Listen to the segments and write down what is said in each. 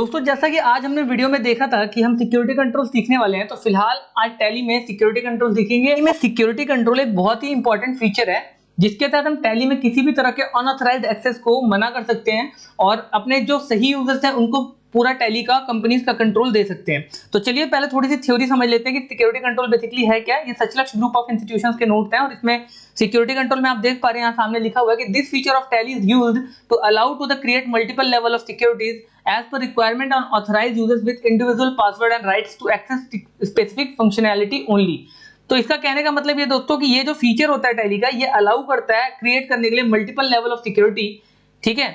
दोस्तों जैसा कि आज हमने वीडियो में देखा था कि हम सिक्योरिटी कंट्रोल सीखने वाले हैं, तो फिलहाल आज टैली में सिक्योरिटी कंट्रोल सीखेंगे। में सिक्योरिटी कंट्रोल एक बहुत ही इंपॉर्टेंट फीचर है जिसके तहत हम टैली में किसी भी तरह के अनऑथराइज्ड एक्सेस को मना कर सकते हैं और अपने जो सही यूजर्स हैं उनको पूरा टैली का कंपनीज का कंट्रोल दे सकते हैं। तो चलिए पहले थोड़ी सी थ्योरी समझ लेते हैं कि सिक्योरिटी कंट्रोल बेसिकली है क्या। ये सचलक्ष ग्रुप ऑफ इंस्टीट्यूशंस के नोट हैं और इसमें सिक्योरिटी कंट्रोल में आप देख पा रहे हैं, यहाँ सामने लिखा हुआ है कि this feature of Tally is used to allow to the create multiple level of securities as per requirement on authorized users with individual password and rights to access specific functionality only। तो इसका कहने का मतलब ये दोस्तों कि ये जो फीचर होता है टैली का, ये अलाउ करता है क्रिएट करने के लिए मल्टीपल लेवल ऑफ सिक्योरिटी, ठीक है,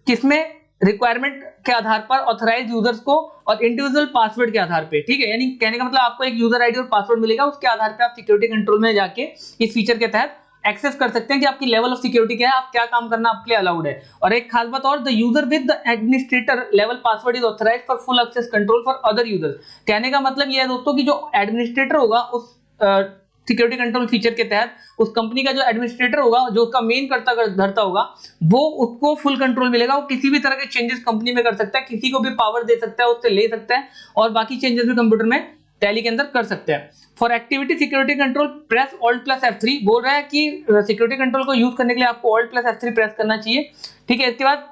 किसमें रिक्वायरमेंट के आधार पर ऑथराइज्ड यूजर्स को और इंडिविजुअल पासवर्ड के आधार पे, ठीक है। यानी कहने का मतलब आपको एक यूजर आईडी और पासवर्ड मिलेगा, उसके आधार पे आप सिक्योरिटी कंट्रोल में जाके इस फीचर के तहत एक्सेस कर सकते हैं कि आपकी लेवल ऑफ सिक्योरिटी क्या है, आप क्या काम करना आपके लिए अलाउड है। और एक खास बात और, the user with the administrator level password is authorised for full access control for other users. कहने का मतलब ये है दोस्तों कि जो एडमिनिस्ट्रेटर होगा उस सिक्योरिटी कंट्रोल फीचर के तहत, उस कंपनी का जो एडमिनिस्ट्रेटर होगा, जो उसका मेन करता धरता होगा, वो उसको फुल कंट्रोल मिलेगा। वो किसी भी तरह के चेंजेस कंपनी में कर सकता है, किसी को भी पावर दे सकता है, उससे ले सकता है और बाकी चेंजेस भी कंप्यूटर में टैली के अंदर कर सकते हैं। For activity security control press alt plus F3। बोल रहा है कि सिक्योरिटी कंट्रोल को यूज करने के लिए आपको ऑल्ट प्लस F3 प्रेस करना चाहिए, ठीक है। इसके बाद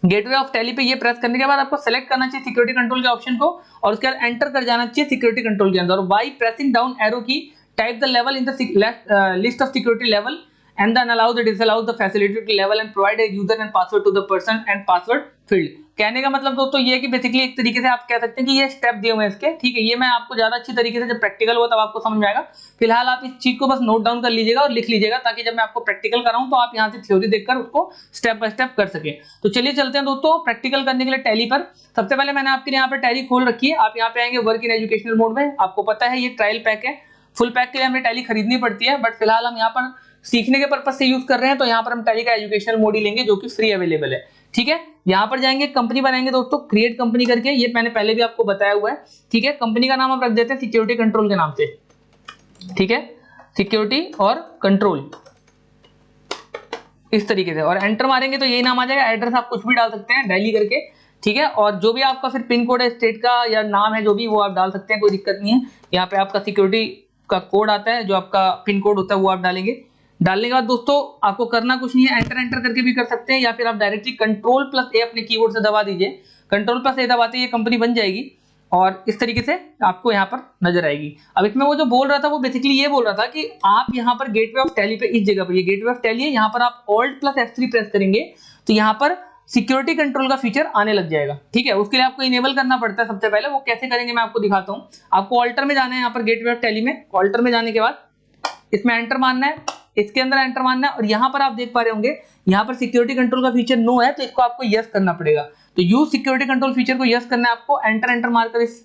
गेटवे ऑफ टैली पे ये प्रेस करने के बाद आपको सेलेक्ट करना चाहिए सिक्योरिटी कंट्रोल के ऑप्शन को और उसके बाद एंटर कर जाना चाहिए सिक्योरिटी कंट्रोल के अंदर। बाई प्रेसिंग डाउन एरो की type the level in the list of security level and then allow the disallow the facility level and provide a user and password to the person and password field। कहने का मतलब दोस्तों ये है कि basically एक तरीके से आप कह सकते हैं कि ये स्टेप दिए हुए हैं इसके, ठीक है। ये मैं आपको ज्यादा अच्छी तरीके से जब प्रैक्टिकल हो तब आपको समझ में आएगा। फिलहाल आप इस चीज को बस नोट डाउन कर लीजिएगा और लिख लीजिएगा ताकि जब मैं आपको प्रैक्टिकल कराऊं तो आप यहाँ से थ्योरी देखकर उसको स्टेप बाय स्टेप कर सके। तो चलिए चलते हैं दोस्तों प्रैक्टिकल करने के लिए टैली पर। सबसे पहले मैंने आपके लिए यहाँ पर टैली खोल रखी है। आप यहाँ पे आएंगे वर्क इन एजुकेशनल मोड में। आपको पता है ये ट्रायल पैक है, फुल पैक के लिए हमें टैली खरीदनी पड़ती है, बट फिलहाल हम यहाँ पर सीखने के पर्पज से यूज कर रहे हैं तो यहाँ पर हम टैली का एजुकेशनल मोड ही लेंगे जो कि फ्री अवेलेबल है, ठीक है। यहाँ पर जाएंगे, कंपनी बनाएंगे दोस्तों, क्रिएट कंपनी करके, ये मैंने पहले भी आपको बताया हुआ है, ठीक है। कंपनी का नाम हम रख देते हैं सिक्योरिटी कंट्रोल के नाम से, ठीक है, सिक्योरिटी और कंट्रोल इस तरीके से, और एंटर मारेंगे तो यही नाम आ जाएगा। एड्रेस आप कुछ भी डाल सकते हैं दिल्ली करके, ठीक है, और जो भी आपका फिर पिन कोड है स्टेट का या नाम है जो भी, वो आप डाल सकते हैं, कोई दिक्कत नहीं है। यहाँ पे आपका सिक्योरिटी का कोड आता है, जो आपका पिन कोड होता है वो आप डालेंगे। डालने के बाद दोस्तों आपको करना कुछ नहीं है, एंटर करके भी कर सकते हैं या फिर आप डायरेक्टली कंट्रोल प्लस ए अपने कीबोर्ड से दबा दीजिए। कंट्रोल प्लस ए दबाते ये कंपनी बन जाएगी और इस तरीके से आपको यहाँ पर नजर आएगी। अब इसमें वो जो बोल रहा था वो बेसिकली ये बोल रहा था कि आप यहाँ पर गेटवे ऑफ टैली पे, इस जगह पर ये गेटवे ऑफ टैली है, यहाँ पर आप ऑल्ट प्लस F3 प्रेस करेंगे तो यहाँ पर सिक्योरिटी कंट्रोल का फीचर आने लग जाएगा, ठीक है। उसके लिए आपको इनेबल करना पड़ता है सबसे पहले। वो कैसे करेंगे मैं आपको दिखाता हूँ। आपको ऑल्टर में जाना है, यहाँ पर गेटवे ऑफ टैली में ऑल्टर में जाने के बाद इसमें एंटर मारना है, इसके अंदर एंटर मारना है और यहाँ पर आप देख पा रहे होंगे यहाँ पर सिक्योरिटी कंट्रोल का फीचर नो है तो इसको आपको यस करना पड़ेगा। तो यूज सिक्योरिटी कंट्रोल फीचर को यस करना है आपको। एंटर मारकर इस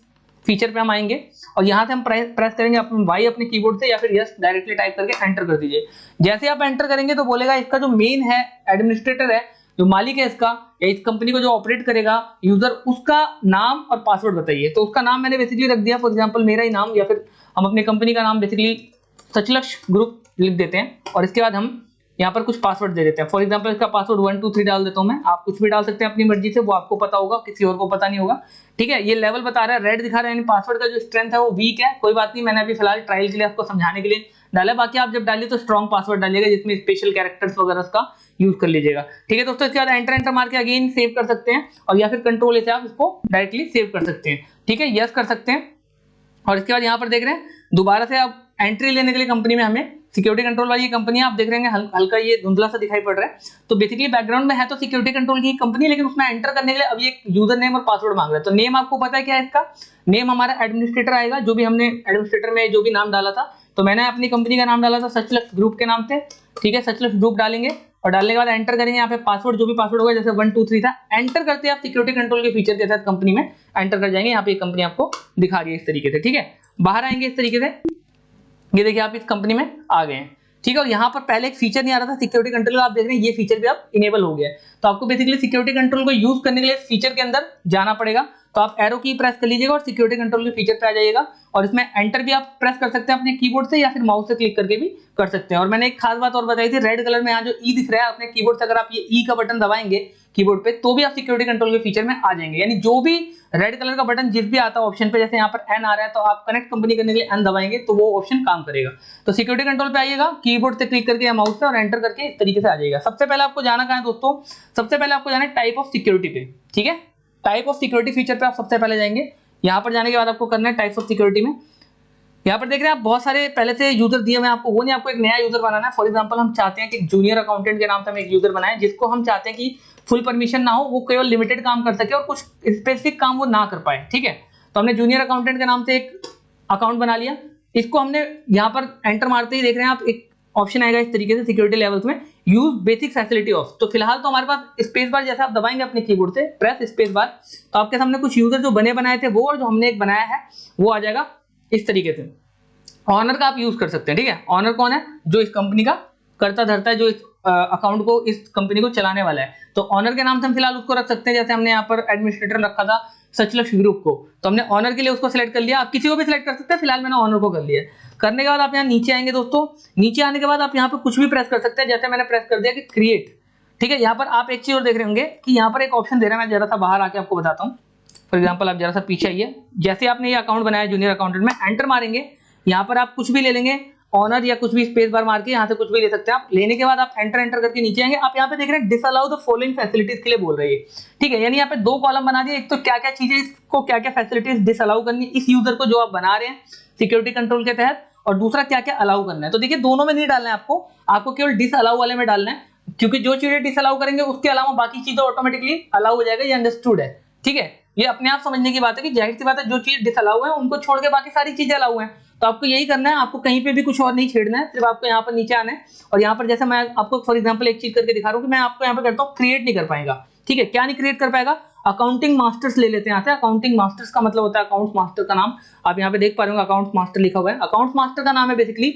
फीचर पे हम आएंगे और यहाँ से हम प्रेस करेंगे अपने वाई अपने कीबोर्ड से या फिर यस डायरेक्टली टाइप करके एंटर कर दीजिए। जैसे आप एंटर करेंगे तो बोलेगा इसका जो मेन है एडमिनिस्ट्रेटर है, जो मालिक है इसका या इस कंपनी को जो ऑपरेट करेगा यूजर, उसका नाम और पासवर्ड बताइए। तो उसका नाम मैंने बेसिकली रख दिया, फॉर एग्जांपल मेरा ही नाम, या फिर हम अपनी कंपनी का नाम बेसिकली सचलक्ष ग्रुप लिख देते हैं और इसके बाद हम यहाँ पर कुछ पासवर्ड दे देते हैं। फॉर एग्जांपल इसका पासवर्ड 1 2 3 डाल देता हूँ मैं। आप कुछ भी डाल सकते हैं अपनी मर्जी से, वो आपको पता होगा, किसी और को पता नहीं होगा, ठीक है। ये लेवल बता रहा है, रेड दिखा रहा है, यानी पासवर्ड का जो स्ट्रेंथ है वो वीक है। कोई बात नहीं, मैंने अभी फिलहाल ट्रायल के लिए आपको समझाने के लिए डाला। बाकी आप जब डालिए तो स्ट्रॉन्ग पासवर्ड डालिएगा जिसमें स्पेशल कैरेक्टर्स वगैरह का यूज कर लीजिएगा, ठीक है दोस्तों। इसके बाद एंटर मार के अगेन सेव कर सकते हैं और या फिर कंट्रोल से आप इसको डायरेक्टली सेव कर सकते हैं, ठीक है, यस कर सकते हैं। और इसके बाद यहाँ पर देख रहे हैं दोबारा से आप एंट्री लेने के लिए कंपनी में हमें सिक्योरिटी कंट्रोल वाली कंपनी आप देख रहे हैं हल्का ये धुंधला सा दिखाई पड़ रहा है। तो बेसिकली बैकग्राउंड में है तो सिक्योरिटी कंट्रोल की कंपनी, लेकिन उसमें एंटर करने के लिए अभी एक यूजर नेम और पासवर्ड मांग रहा है। तो नेम आपको पता है क्या है, इसका नेम हमारा एडमिनिस्ट्रेटर आएगा, जो भी हमने एडमिनिस्ट्रेटर में जो भी नाम डाला था। तो मैंने अपनी कंपनी का नाम डाला था सचलक्ष ग्रुप के नाम से, ठीक है, सचलक्ष ग्रुप डालेंगे और डालने के बाद एंटर करेंगे। यहाँ पे पासवर्ड जो भी पासवर्ड होगा, जैसे 1 2 3 था, एंटर करते आप सिक्योरिटी कंट्रोल के फीचर के साथ कंपनी में एंटर कर जाएंगे। यहाँ पे कंपनी आपको दिखा रही है इस तरीके से, ठीक है। बाहर आएंगे इस तरीके से, ये देखिए आप इस कंपनी में आ गए हैं, ठीक है। और यहाँ पर पहले एक फीचर नहीं आ रहा था सिक्योरिटी कंट्रोल का, आप देख रहे हैं ये फीचर भी अब इनेबल हो गया है। तो आपको बेसिकली सिक्योरिटी कंट्रोल को यूज करने के लिए फीचर के अंदर जाना पड़ेगा। तो आप एरो की प्रेस कर लीजिएगा और सिक्योरिटी कंट्रोल के फीचर पे आ जाइएगा और इसमें एंटर भी आप प्रेस कर सकते हैं अपने कीबोर्ड से या फिर माउस से क्लिक करके भी कर सकते हैं। और मैंने एक खास बात और बताई थी, रेड कलर में यहाँ जो ई दिख रहा है अपने कीबोर्ड से अगर आप ये ई का बटन दबाएंगे कीबोर्ड पे तो भी आप सिक्योरिटी कंट्रोल के फीचर में आ जाएंगे। यानी जो भी रेड कलर का बटन जिस भी आता है ऑप्शन पे, जैसे यहाँ पर एन आ रहा है तो आप कनेक्ट कंपनी करने के लिए एन दबाएंगे तो वो ऑप्शन काम करेगा। तो सिक्योरिटी कंट्रोल पे आइएगा, कीबोर्ड से क्लिक करके या माउस से और एंटर करके इस तरीके से आ जाएगा। सबसे पहले आपको जाना कहाँ है दोस्तों, सबसे पहले आपको जाना है टाइप ऑफ सिक्योरिटी पे। ठीक है, टाइप ऑफ सिक्योरिटी फीचर पे आप सबसे पहले जाएंगे। यहाँ पर जाने के बाद आपको करना है टाइप्स ऑफ सिक्योरिटी में। यहाँ पर देख रहे हैं आप बहुत सारे पहले से यूजर दिए हुए हैं आपको, वो नहीं, आपको एक नया यूजर बनाना है। फॉर एग्जांपल हम चाहते हैं कि जूनियर अकाउंटेंट के नाम से हम एक यूजर बनाएं जिसको हम चाहते हैं कि फुल परमिशन ना हो, वो केवल लिमिटेड काम कर सके और कुछ स्पेसिफिक काम वो ना कर पाए। ठीक है, तो हमने जूनियर अकाउंटेंट के नाम से एक अकाउंट बना लिया। इसको हमने यहाँ पर एंटर मारते ही देख रहे हैं आप एक ऑप्शन आएगा इस तरीके से सिक्योरिटी लेवल्स में, यूज बेसिक फैसिलिटी ऑफ। तो फिलहाल तो हमारे पास स्पेस बार जैसा आप दबाएंगे अपने कीबोर्ड से प्रेस स्पेस बार तो आपके सामने कुछ यूजर जो बने बनाए थे वो और जो हमने एक बनाया है वो आ जाएगा इस तरीके से। ऑनर का आप यूज कर सकते हैं। ठीक है, ऑनर कौन है, जो इस कंपनी का करता धरता है, जो इस अकाउंट को इस कंपनी को चलाने वाला है। तो ऑनर के नाम से हम फिलहाल उसको रख सकते हैं। जैसे हमने यहाँ पर एडमिनिस्ट्रेटर रखा था सचलक्ष्य ग्रुप को, तो हमने ऑनर के लिए उसको सिलेक्ट कर लिया। आप किसी को भी सिलेक्ट कर सकते हैं, फिलहाल मैंने ऑनर को कर लिया। करने के बाद आप यहाँ नीचे आएंगे दोस्तों, नीचे आने के बाद आप यहाँ पे कुछ भी प्रेस कर सकते हैं। जैसे मैंने प्रेस कर दिया कि क्रिएट। ठीक है, यहाँ पर आप एक चीज और देख रहे होंगे कि यहाँ पर एक ऑप्शन दे रहा है, मैं जरा सा बाहर आके आपको बताता हूँ। फॉर एग्जाम्पल आप जरा सा पीछे आइए, जैसे आपने ये अकाउंट बनाया जूनियर अकाउंटेंट में, एंटर मारेंगे, यहाँ पर आप कुछ भी ले लेंगे, ऑनर या कुछ भी स्पेस बार मार के यहाँ से कुछ भी ले सकते हैं आप। लेने के बाद आप एंटर करके नीचे आएंगे, आप यहाँ पे देख रहे हैं डिसअलाउ द फॉलोइंग फैसिलिटीज के लिए बोल रही है। ठीक है, यानी यहाँ पे दो कॉलम बना दिए, एक तो क्या क्या चीजें इसको क्या क्या फैसिलिटीज डिसअलाउ करनी है इस यूजर को जो आप बना रहे हैं सिक्योरिटी कंट्रोल के तहत, और दूसरा क्या क्या अलाउ करना है। तो देखिए दोनों में नहीं डालना है आपको केवल डिसअलाउ वाले में डालना है, क्योंकि जो चीजें डिसअलाउ करेंगे उसके अलावा बाकी चीजें ऑटोमेटिकली अलाउ हो जाएगा। ये अंडरस्टूड है। ठीक है, ये अपने आप समझने की बात है कि जाहिर सी बात है जो चीज डिसअलाउ है उनको छोड़ के बाकी सारी चीजें अलाउ है। तो आपको यही करना है, आपको कहीं पे भी कुछ और नहीं छेड़ना है, सिर्फ आपको यहाँ पर नीचे आना है। और यहाँ पर जैसे मैं आपको फॉर एग्जांपल एक चीज करके दिखा रहा हूँ कि मैं आपको यहाँ पे करता हूँ, क्रिएट नहीं कर पाएगा। ठीक है, क्या नहीं क्रिएट कर पाएगा, अकाउंटिंग मास्टर्स ले लेते हैं यहाँ से। अकाउंटिंग मास्टर्स का मतलब होता है अकाउंट्स मास्टर का नाम, आप यहाँ पे देख पा रहे हो अकाउंट्स मास्टर लिखा हुआ है। अकाउंट्स मास्टर का नाम है बेसिकली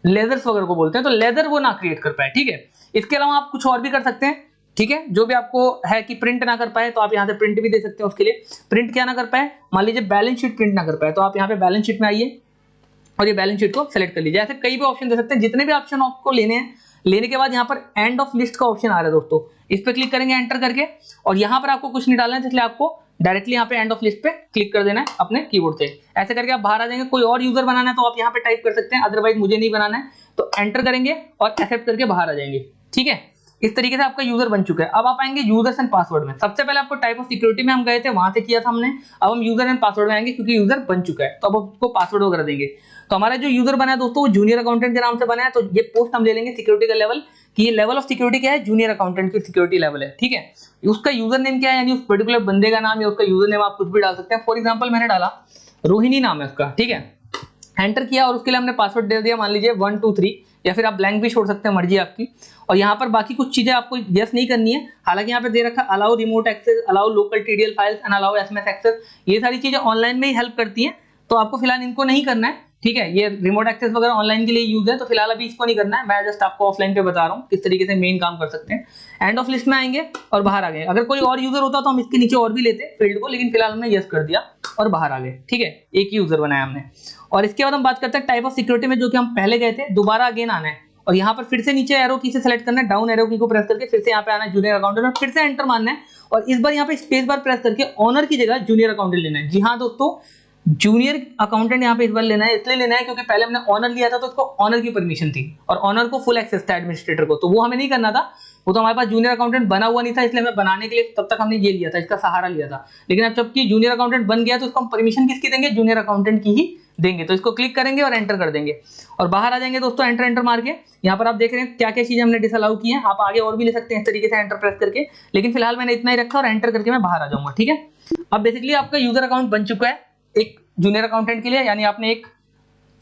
लेजर्स वगैरह को बोलते हैं, तो लेजर वो ना क्रिएट कर पाए। ठीक है, इसके अलावा आप कुछ और भी कर सकते हैं। ठीक है, जो भी आपको है कि प्रिंट ना कर पाए तो आप यहाँ से प्रिंट भी दे सकते हैं। उसके लिए प्रिंट क्या ना कर पाए, मान लीजिए बैलेंस शीट प्रिंट ना कर पाए तो आप यहाँ पे बैलेंस शीट में आइए और ये बैलेंस शीट को सेलेक्ट कर लीजिए। ऐसे कई भी ऑप्शन दे सकते हैं, जितने भी ऑप्शन आपको लेने हैं। लेने के बाद यहाँ पर एंड ऑफ लिस्ट का ऑप्शन आ रहा है दोस्तों, इस पे क्लिक करेंगे एंटर करके, और यहाँ पर आपको कुछ नहीं डालना है, इसलिए आपको डायरेक्टली यहाँ पे एंड ऑफ लिस्ट पे क्लिक कर देना है अपने कीबोर्ड से। ऐसे करके आप बाहर आ जाएंगे। कोई और यूजर बनाना है तो आप यहाँ पे टाइप कर सकते हैं, अदरवाइज मुझे नहीं बनाना है तो एंटर करेंगे और एक्सेप्ट करके बाहर आ जाएंगे। ठीक है, इस तरीके से आपका यूजर बन चुका है। अब आप आएंगे यूजर्स एंड पासवर्ड में। सबसे पहले आपको टाइप ऑफ सिक्योरिटी में हम गए थे, वहां से किया था हमने। अब हम यूजर एंड पासवर्ड में आएंगे क्योंकि यूजर बन चुका है, तो अब उसको पासवर्ड वगैरह देंगे। तो हमारा जो यूजर बना है दोस्तों वो जूनियर अकाउंटेंट के नाम से बना है, तो ये पोस्ट हम ले लेंगे सिक्योरिटी का लेवल, कि ये लेवल ऑफ सिक्योरिटी क्या है, जूनियर अकाउंटेंट की सिक्योरिटी लेवल है। ठीक है, उसका यूजर नेम क्या है, यानी उस पर्टिकुलर बंदे का नाम या उसका यूजर नेम आप कुछ भी डाल सकते हैं। फॉर एग्जांपल मैंने डाला रोहिणी नाम है उसका। ठीक है, एंटर किया और उसके लिए हमने पासवर्ड दे दिया, मान लीजिए 1 2 3, या फिर आप ब्लैंक भी छोड़ सकते हैं, मर्जी आपकी। और यहाँ पर बाकी कुछ चीजें आपको यस नहीं करनी है। हालांकि यहाँ पे दे रखा allow remote access, allow local TDL files and allow SMS access, ये सारी चीजें ऑनलाइन में ही हेल्प करती हैं, तो आपको फिलहाल इनको नहीं करना है। ठीक है, ये रिमोट एक्सेस वगैरह ऑनलाइन के लिए यूज है, तो फिलहाल अभी इसको नहीं करना है। मैं जस्ट आपको ऑफलाइन पे बता रहा हूँ किस तरीके से मेन काम कर सकते हैं। एंड ऑफ लिस्ट में आएंगे और बाहर आ गए। अगर कोई और यूजर होता तो हम इसके नीचे और भी लेते फील्ड को, लेकिन फिलहाल हमने यस कर दिया और बाहर आ गए। ठीक है, एक ही यूजर बनाया हमने। और इसके बाद हम बात करते हैं टाइप ऑफ सिक्योरिटी में, जो कि हम पहले गए थे, दोबारा अगेन आना है और यहाँ पर फिर से नीचे एरो की से सेलेक्ट करना है, डाउन एरो की को प्रेस करके फिर से यहाँ पे आना है जूनियर अकाउंटेंट, और फिर से एंटर मारना है। और इस बार यहाँ पे स्पेस बार प्रेस करके ऑनर की जगह जूनियर अकाउंटेंट लेना है। जी हाँ दोस्तों, जूनियर अकाउंटेंट यहाँ पे इस बार लेना है, इसलिए लेना है क्योंकि पहले हमने ऑनर लिया था तो उसको ऑनर की परमिशन थी और ऑनर को फुल एक्सेस था एडमिनिस्ट्रेटर को, तो वो हमें नहीं करना था। वो तो हमारे पास जूनियर अकाउंटेंट बना हुआ नहीं था, इसलिए हमें बनाने के लिए तब तक हमने ये लिया था, इसका सहारा लिया था। लेकिन अब जबकि जूनियर अकाउंटेंट बन गया तो उसको हम परमिशन किसकी देंगे, जूनियर अकाउंटेंट की ही देंगे। तो इसको क्लिक करेंगे और एंटर कर देंगे और बाहर आ जाएंगे दोस्तों। एंटर मार के यहाँ पर आप देख रहे हैं क्या क्या चीजें हमने डिसअलाउ की हैं। आप आगे और भी ले सकते हैं इस तरीके से एंटर प्रेस करके, लेकिन फिलहाल मैंने इतना ही रखा और एंटर करके मैं बाहर आ जाऊंगा। ठीक है, अब बेसिकली आपका यूजर अकाउंट बन चुका है एक जूनियर अकाउंटेंट के लिए, यानी आपने एक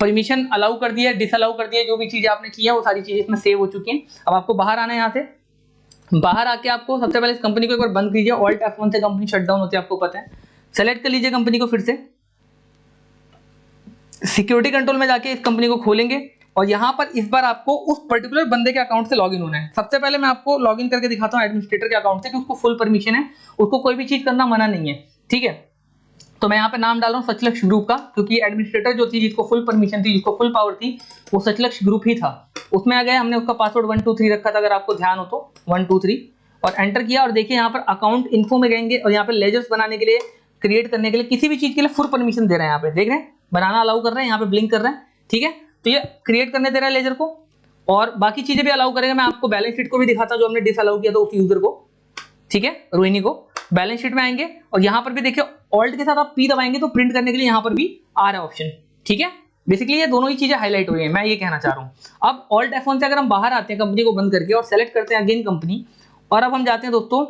परमिशन अलाउ कर दिया, डिसअलाउ कर दिया, जो भी चीजें आपने की है वो सारी चीजें इसमें सेव हो चुकी हैं। अब आपको बाहर आना है। यहाँ से बाहर आके आपको सबसे पहले इस कंपनी को एक बार बंद कीजिए, ऑल्ट F1 से कंपनी शटडाउन होती है, आपको पता है। सेलेक्ट कर लीजिए कंपनी को, फिर से सिक्योरिटी कंट्रोल में जाके इस कंपनी को खोलेंगे और यहाँ पर इस बार आपको उस पर्टिकुलर बंदे के अकाउंट से लॉगिन होना है। सबसे पहले मैं आपको लॉगिन करके दिखाता हूँ एडमिनिस्ट्रेटर के अकाउंट से कि उसको फुल परमिशन है, उसको कोई भी चीज करना मना नहीं है। ठीक है, तो मैं यहाँ पे नाम डाल रहा हूँ सचलक्ष ग्रुप का, क्योंकि एडमिनिस्ट्रेटर जो थी, जिसको फुल परमिशन थी, जिसको फुल पावर थी, वो सचलक्ष ग्रुप ही था। उसमें आ गए, हमने उसका पासवर्ड 123 रखा था, अगर आपको ध्यान हो तो 123, और एंटर किया। और देखिए यहाँ पर अकाउंट इन्फो में गएंगे और यहाँ पे लेजर्स बनाने के लिए, क्रिएट करने के लिए, किसी भी चीज के लिए फुल परमिशन दे रहे हैं। यहाँ पे देख रहे हैं, बनाना अलाउ कर रहे हैं, यहाँ पे ब्लिंक कर रहे हैं, ठीक है। तो ये क्रिएट करने दे रहा है लेजर को, और बाकी चीजें भी अलाउ करेंगे। मैं आपको बैलेंस शीट को भी दिखाता जो हमने डिसअलाउ किया था उस यूजर को, ठीक है, रोहिणी को। बैलेंस शीट में आएंगे और यहाँ पर भी देखिए ऑल्ट के साथ आप पी दबाएंगे तो प्रिंट करने के लिए यहाँ पर भी आ रहा है ऑप्शन, ठीक है। बेसिकली ये दोनों ही चीजें हाईलाइट हुई हैं, मैं ये कहना चाह रहा हूँ। अब ऑल्ट F1 से अगर हम बाहर आते हैं कंपनी को बंद करके और सेलेक्ट करते हैं अगेन कंपनी, और अब हम जाते हैं दोस्तों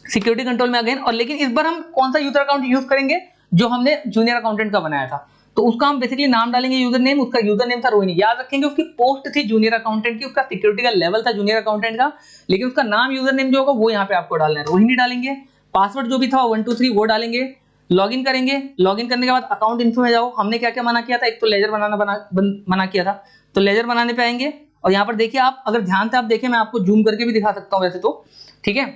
सिक्योरिटी कंट्रोल में अगेन, और लेकिन इस बार हम कौन सा यूजर अकाउंट यूज करेंगे, जो हमने जूनियर अकाउंटेंट का बनाया था। तो उसका हम बेसिकली नाम डालेंगे यूजर नेम, उसका यूजर नेम था रोहिणी। याद रखेंगे उसकी पोस्ट थी जूनियर अकाउंटेंट की, उसका सिक्योरिटी का लेवल था जूनियर अकाउंटेंट का, लेकिन उसका नाम यूजर नेम जो होगा वो यहाँ पे आपको डालना है, रोहिणी डालेंगे। पासवर्ड जो भी था 123 वो डालेंगे, लॉगिन करेंगे। लॉगिन करने के बाद अकाउंट इन्फो में जाओ, हमने क्या क्या मना किया था, एक तो लेजर मना किया था, तो लेजर बनाने पे आएंगे। और यहाँ पर देखिए, आप अगर ध्यान से आप देखें, मैं आपको जूम करके भी दिखा सकता हूँ वैसे तो, ठीक है।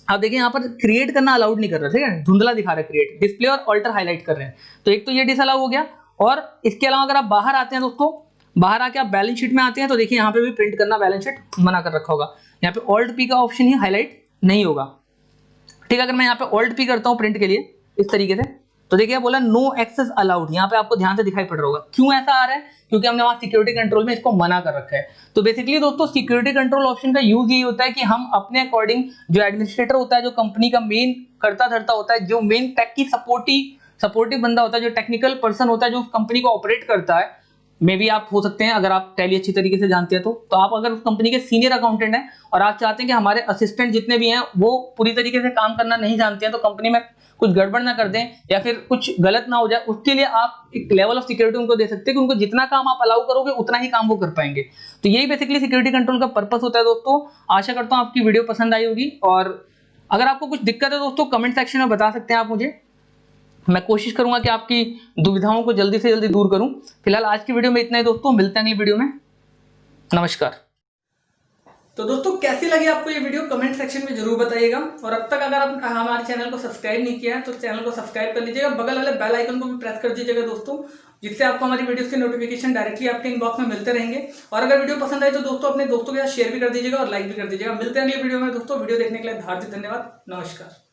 आप देखिए यहाँ पर क्रिएट करना अलाउड नहीं कर रहा, ठीक है, धुंधला दिखा रहा है क्रिएट, डिस्प्ले और ऑल्टर हाईलाइट कर रहे हैं। तो एक तो ये डिसअलाउ हो गया। और इसके अलावा अगर आप बाहर आते हैं दोस्तों, बाहर आके आप बैलेंस शीट में आते हैं, तो देखिए यहाँ पे भी प्रिंट करना बैलेंस शीट मना कर रखा होगा। यहाँ पे ऑल्ट पी का ऑप्शन ही हाईलाइट नहीं होगा, ठीक है। अगर मैं यहाँ पे ऑल्ट पी करता हूँ प्रिंट के लिए इस तरीके से, तो देखिए बोला नो एक्सेस अलाउड, यहाँ पे आपको ध्यान से दिखाई पड़ रहा होगा। क्यों ऐसा आ रहा है, क्योंकि हमने वहां सिक्योरिटी कंट्रोल में इसको मना कर रखा है। तो बेसिकली दोस्तों सिक्योरिटी कंट्रोल ऑप्शन का यूज यही होता है कि हम अपने अकॉर्डिंग, जो एडमिनिस्ट्रेटर होता है, जो कंपनी का मेन करता धरता होता है, जो मेन टेक की सपोर्टिव बंदा होता है, जो टेक्निकल पर्सन होता है, जो उस कंपनी को ऑपरेट करता है, मे भी आप हो सकते हैं, अगर आप टैली अच्छी तरीके से जानते हैं तो आप अगर उस कंपनी के सीनियर अकाउंटेंट हैं और आप चाहते हैं कि हमारे असिस्टेंट जितने भी हैं वो पूरी तरीके से काम करना नहीं जानते हैं, तो कंपनी में कुछ गड़बड़ ना कर दें या फिर कुछ गलत ना हो जाए, उसके लिए आप एक लेवल ऑफ सिक्योरिटी उनको दे सकते हैं कि उनको जितना काम आप अलाउ करोगे उतना ही काम वो कर पाएंगे। तो यही बेसिकली सिक्योरिटी कंट्रोल का पर्पस होता है दोस्तों। आशा करता हूँ आपकी वीडियो पसंद आई होगी, और अगर आपको कुछ दिक्कत है दोस्तों कमेंट सेक्शन में बता सकते हैं आप मुझे, मैं कोशिश करूंगा कि आपकी दुविधाओं को जल्दी से जल्दी दूर करूं। फिलहाल आज की वीडियो में इतना ही दोस्तों, मिलते हैं अगली वीडियो में, नमस्कार। तो दोस्तों कैसी लगी आपको ये वीडियो कमेंट सेक्शन में जरूर बताइएगा, और अब तक अगर आप हमारे चैनल को सब्सक्राइब नहीं किया है तो चैनल को सब्सक्राइब कर लीजिएगा, बगल वाले बेल आइकन को भी प्रेस कर दीजिएगा दोस्तों, जिससे आपको हमारी वीडियोस के नोटिफिकेशन डायरेक्टली आपके इनबॉक्स में मिलते रहेंगे। और अगर वीडियो पसंद आए तो दोस्तों अपने दोस्तों के साथ शेयर भी कर दीजिएगा और लाइक भी कर दीजिएगा। मिलते हैं अगली वीडियो में दोस्तों, वीडियो देखने के लिए हार्दिक धन्यवाद, नमस्कार।